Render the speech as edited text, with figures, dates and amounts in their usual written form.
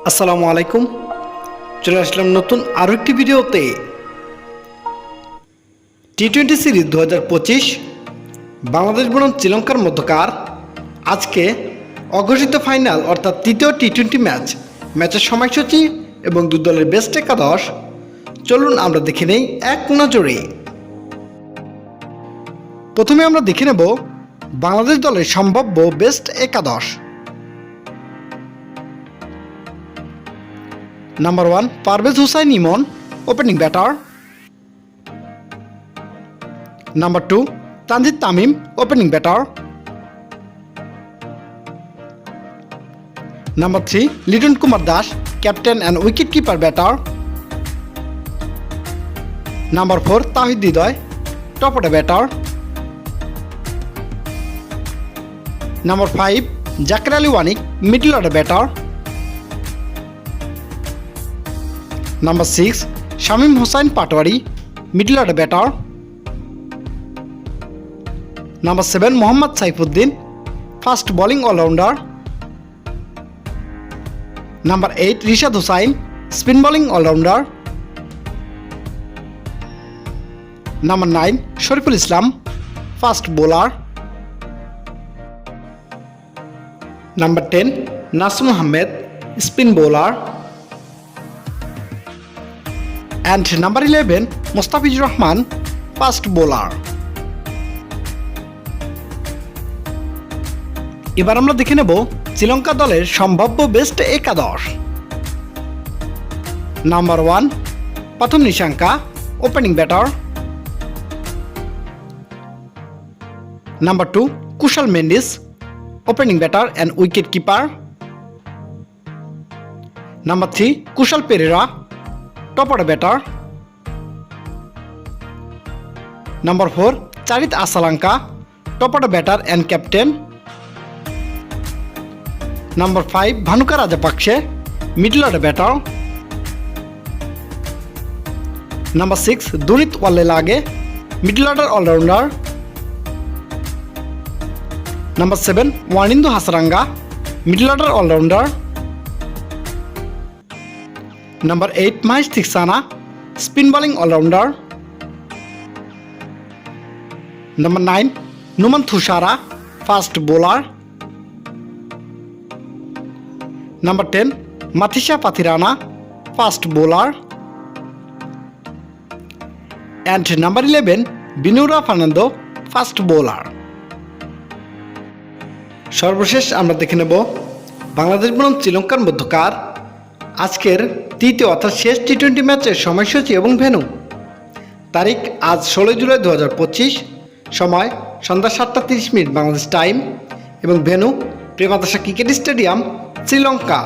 আসসালামু আলাইকুম। চলে আসলাম নতুন আরও একটি ভিডিওতে। টি-20 সিরিজ 2025 বাংলাদেশ বনাম শ্রীলঙ্কার মধ্যকার আজকে অঘোষিত ফাইনাল অর্থাৎ তৃতীয় টি-20 ম্যাচের সময়সূচি এবং দুই দলের বেস্ট একাদশ চলুন আমরা দেখে নেই এক নজরে। প্রথমে আমরা দেখে নেব বাংলাদেশ দলের সম্ভাব্য বেস্ট একাদশ। Number 1, Parvez Hussain Imon, opening batter. Number 2, Tanzit Tamim, opening batter. Number 3, Liton Kumar Das, captain and wicket-keeper batter. Number 4, Tawhid Hridoy, top order batter. Number 5, Zakir Ali Wanik, middle order batter. Number 6, Shamim Hossain Patwari, middle order batter. Number 7, Mohammad Saifuddin, fast bowling all-rounder. Number 8, Rishad Hussain, spin bowling all-rounder. Number 9, Shariful Islam, fast bowler. Number 10, Nasir Mohammed, spin bowler. And number 11, Mustafizur Rahman, fast bowler. এবার আমরা দেখে নেব শ্রীলঙ্কা দলের সম্ভাব্য best একাদশ। Number 1, প্রথম Nissanka, opening batter. Number 2, Kushal Mendis, opening batter and wicket keeper. Number 3, Kushal Perera, top order batter. Number 4, Charit Asalanka, top order batter and captain. Number 5, Bhanuka Rajapakse, middle order batter. Number 6, Dunit Wallelage, middle order all-rounder. Number 7, Wanindu Hasaranga, middle order all-rounder. Number 8, Mahesh Theekshana, spin bowling all-rounder. Number 9, Numan Thushara, fast bowler. Number 10, Mathisha Pathirana, fast bowler. And number 11, Binura Fernando, fast bowler. সর্বশেষ আমরা দেখে নেব বাংলাদেশ বনাম শ্রীলঙ্কার মধ্যকার আজকের তৃতীয় অর্থাৎ শেষ টি-20 ম্যাচের সময়সূচি এবং ভেন্যু। তারিখ আজ 16 জুলাই 2025, সময় সন্ধ্যা 7টা 30 মিনিট বাংলাদেশ টাইম এবং venue Premadasa cricket stadium, Sri Lanka.